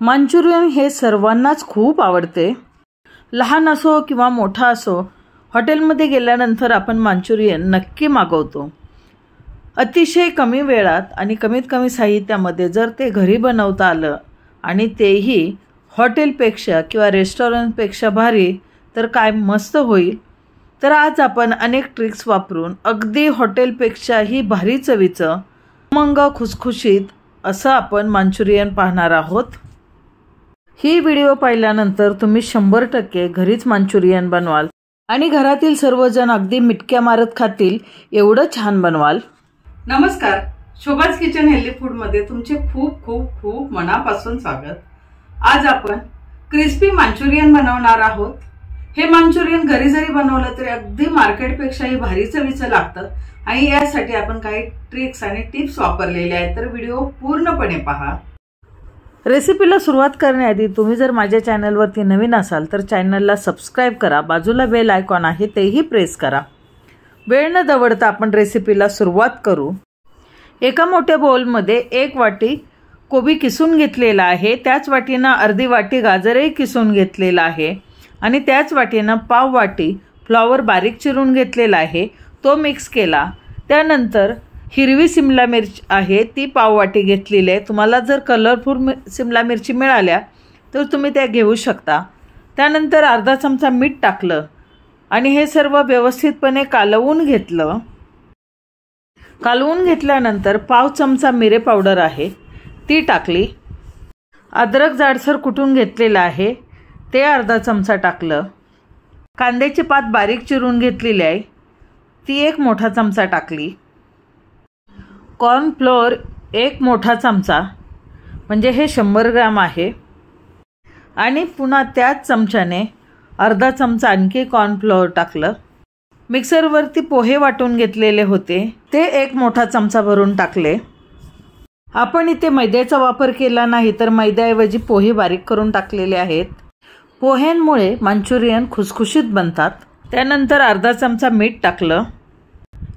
Manchurian हे सर्वांनाच खूप आवडते। लहान असो किंवा मोठा असो, हॉटेलमध्ये गेल्यानंतर आपण मंचुरियन नक्की मागवतो। अतिशय कमी वेळात आणि कमीत कमी साहित्यामध्ये जर ते घरी बनवता आलं आणि तेही हॉटेलपेक्षा किंवा रेस्टॉरंटपेक्षा भारी, तर काय मस्त होईल। तर आज आपण अनेक ट्रिक्स वापरून अगदी हॉटेलपेक्षाही भारी चवीचं खमंग खुसखुशीत असं आपण मंचुरियन पाहणार आहोत। ही व्हिडिओ पाहिल्यानंतर तुम्ही 100% घरीच मंचुरियन बनवाल आणि घरातील सर्वजण अगदी मिटक्या मारत खातील एवढं छान बनवाल। नमस्कार, शोभाज किचन हेल्दी फूड मध्ये तुमचे खूप खूप खूप मनापासून स्वागत। आज आपण क्रिस्पी मंचुरियन बनवणार आहोत। हे मंचुरियन घरी जरी बनवलं तरी अगदी मार्केटपेक्षाही भारी चवीचं लागतं आणि यासाठी आपण काही ट्रिक्स आणि टिप्स वापरलेले आहेत, तर व्हिडिओ पूर्णपणे पहा। रेसिपीला सुरुवात करण्याआधी तुम्ही जर माझ्या चॅनलवरती नवीन असाल तर चॅनलला सबस्क्राइब करा, बाजूला बेल आयकॉन आहे तेही प्रेस करा। वेळ न दवडता आपण रेसिपीला सुरुवात करू। एका मोठ्या बाउलमध्ये 1 वाटी कोबी किसून घेतलेला आहे, त्याच वाटीनं अर्धी वाटी गाजरही किसून घेतलेला आहे आणि त्याच वाटीनं पाव वाटी फ्लॉवर बारीक चिरून घेतलेला आहे, तो मिक्स केला। त्यानंतर हिरवी सिमला मिरची आहे ती पाव वाटी घेतलेली आहे। तुम्हाला जर कलरफुल सिमला मिरची मिळाल्या तर तुम्ही त्या घेऊ शकता। त्यानंतर अर्धा चमचा मीठ टाकलं आणि हे सर्व व्यवस्थितपणे कालवून घेतलं। कालवून घेतल्यानंतर पाव चमचा मिरे पावडर आहे ती टाकली। अद्रक जाडसर कुटून घेतलेलं आहे ते अर्धा चमचा टाकलं। कांद्याची पात बारीक चिरून घेतलेली आहे ती 1 मोठा चमचा टाकली। कॉर्नफ्लोअर 1 मोठा चमचा, म्हणजे हे 100 ग्रॅम आहे आणि पुन्हा त्याच चमच्याने अर्धा चमचा आणखी कॉर्नफ्लोअर टाकलं। मिक्सरवरती पोहे वाटून घेतलेले होते ते 1 मोठा चमचा भरून टाकले। आपण इथे मैद्याचा वापर केला नाही तर मैद्याऐवजी पोहे बारीक करून टाकलेले आहेत। पोह्यांमुळे मंचुरियन खुसखुशीत बनतात। त्यानंतर अर्धा चमचा मीठ टाकलं।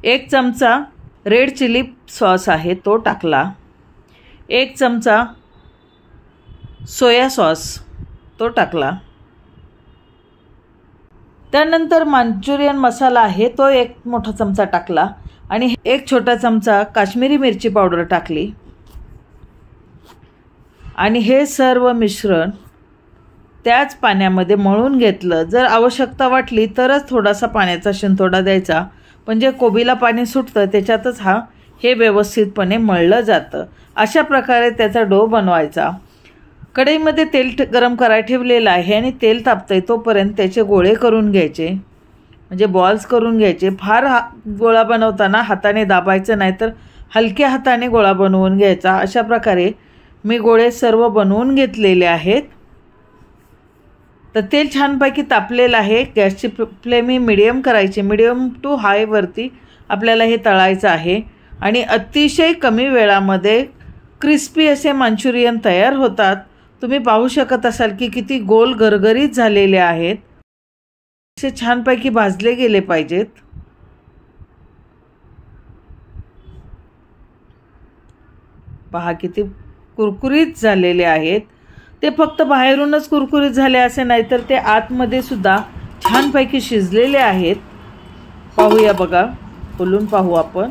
1 चमचा रेड चिली सॉस आहे तो टाकला। 1 चमचा सोया सॉस तो टाकला। त्यानंतर मंचुरियन मसाला आहे तो 1 मोठा चमचा टाकला आणि 1 छोटा चमचा काश्मीरी मिरची पावडर टाकली आणि हे सर्व मिश्रण त्याच पाण्यामध्ये मळून घेतलं। जर आवश्यकता वाटली तरच थोडासा पाण्याचा शिंतोडा द्यायचा, म्हणजे कोबीला पाणी सुटतं त्याच्यातच हे व्यवस्थितपणे मळलं जातं। अशा प्रकारे त्याचा डो बनवायचा। कढईमध्ये तेल गरम करायला ठेवलेलं आहे आणि तेल तापतंय तोपर्यंत त्याचे गोळे करून घ्यायचे, म्हणजे बॉल्स करून घ्यायचे। फार गोळा बनवताना हाताने दाबायचं नाही तर हलक्या हाताने गोळा बनवून घ्यायचा। अशा प्रकारे मी गोळे सर्व बनवून घेतलेले आहेत। तर तेल छानपैकी तापलेलं आहे। गॅसची फ्लेम ही मिडियम करायची, मिडियम टू हायवरती आपल्याला हे तळायचं आहे आणि अतिशय कमी वेळामध्ये क्रिस्पी असे मंचुरियन तयार होतात। तुम्ही पाहू शकत असाल की किती गोल गरगरीत झालेले आहेत, असे छानपैकी भाजले गेले पाहिजेत। पहा किती कुरकुरीत झालेले आहेत। ते फक्त बाहेरूनच कुरकुरीत झाले असे नाही तर ते आतमध्ये सुद्धा छानपैकी शिजलेले आहेत। पाहूया बघा, खोलून पाहू आपण।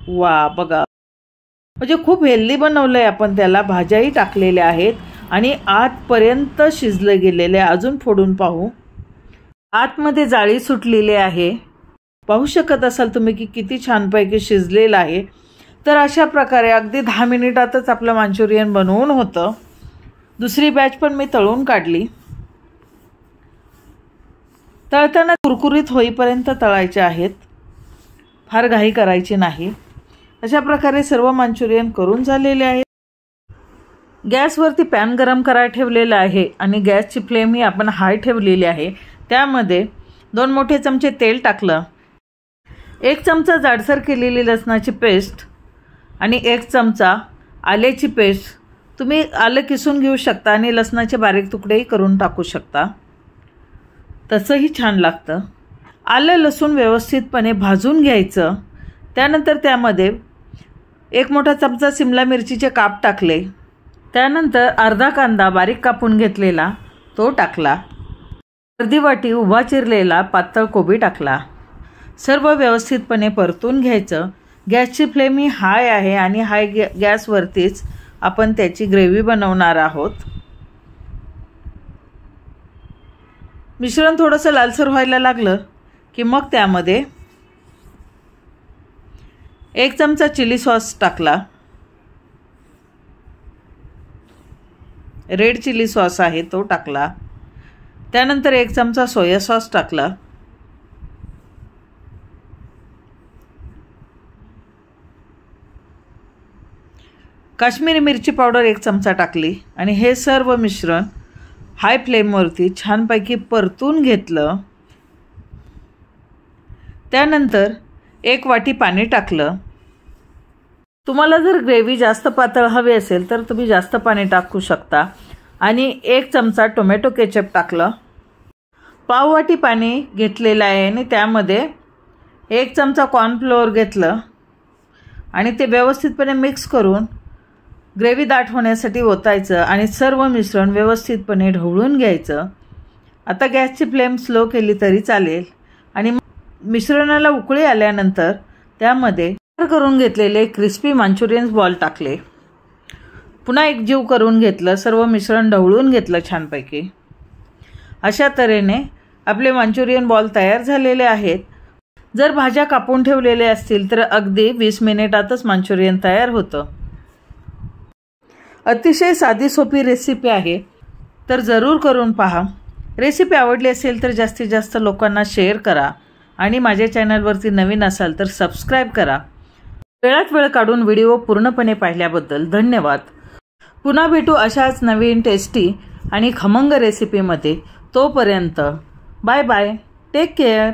वा बघा, म्हणजे खूप हेल्दी बनवलंय आपण, त्याला भाज्याही टाकलेल्या आहेत आणि आतपर्यंत शिजले गेलेले। अजून फोडून पाहू, आतमध्ये जाळी सुटलेली आहे। पाहू शकत असाल तुम्ही की किती छानपैकी शिजलेलं आहे। तर अशा प्रकारे अगदी 10 मिनिटातच आपलं मंचुरियन बनवून होतं। दुसरी बॅच पण मी तळून काढली। तळताना कुरकुरीत होईपर्यंत तळायचे आहेत, फार घाई करायची नाही। अशा प्रकारे सर्व मंचुरियन करून झालेले आहे। गॅसवरती पॅन गरम करायला ठेवलेला आहे आणि गॅसची फ्लेम ही आपण हाय ठेवलेली आहे। त्यामध्ये 2 मोठे चमचे तेल टाकलं। 1 चमचा जाडसर केलेली लसणाची पेस्ट आणि 1 चमचा आल्याची पेस्ट। तुम्ही आलं किसून घेऊ शकता आणि लसणाचे बारीक तुकडेही करून टाकू शकता, तसंही छान लागतं। आलं लसूण व्यवस्थितपणे भाजून घ्यायचं। त्यानंतर त्यामध्ये 1 मोठा चमचा सिमला मिरचीचे काप टाकले त्यानंतर अर्धा कांदा बारीक कापून घेतलेला तो टाकला. अर्धी वाटी उभा चिरलेला पातळ कोबी टाकला. सर्व व्यवस्थितपणे परतून घ्यायचं. गॅसची फ्लेम ही हाय आहे आणि हाय गॅसवरतीच आपण त्याची ग्रेव्ही बनवणार आहोत. मिश्रण थोडंसं लालसर व्हायला लागलं की मग त्यामध्ये 1 चमचा चिली सॉस टाकला. रेड चिली सॉस आहे तो टाकला. त्यानंतर 1 चमचा सोया सॉस टाकला. काश्मीरी मिरची पावडर 1 चमचा टाकली आणि हे सर्व मिश्रण हाय फ्लेमवरती छानपैकी परतून घेतलं. त्यानंतर 1 वाटी पाणी टाकलं. तुम्हाला जर ग्रेव्ही जास्त पातळ हवी असेल तर तुम्ही जास्त पाणी टाकू शकता. आणि 1 चमचा टोमॅटो केचप टाकलं. पाव वाटी पाणी घेतलेलं आहे आणि त्यामध्ये 1 चमचा कॉर्नफ्लोअर घेतलं आणि ते व्यवस्थितपणे मिक्स करून ग्रेव्ही दाट होण्यासाठी ओतायचं आणि सर्व मिश्रण व्यवस्थितपणे ढवळून घ्यायचं. आता गॅसची फ्लेम स्लो केली तरी चालेल. आणि मिश्रणाला उकळी आल्यानंतर त्यामध्ये तयार करून घेतलेले क्रिस्पी मंचुरियन बॉल टाकले. पुन्हा एकजीव करून घेतलं. सर्व मिश्रण ढवळून घेतलं छानपैकी. अशा तऱ्हेने आपले मंचुरियन बॉल तयार झालेले आहेत. जर भाज्या कापून ठेवलेल्या असतील तर अगदी 20 मिनिटातच मंचुरियन तयार होतं. अतिशय साधी सोपी रेसिपी आहे, तर जरूर करून पहा. रेसिपी आवडली असेल तर जास्तीत जास्त लोकांना शेअर करा आणि माझ्या चॅनलवरती नवीन असाल तर सबस्क्राईब करा. वेळात वेळ काढून व्हिडिओ पूर्णपणे पाहिल्याबद्दल धन्यवाद. पुन्हा भेटू अशाच नवीन टेस्टी आणि खमंग रेसिपीमध्ये. तोपर्यंत बाय बाय. Take care.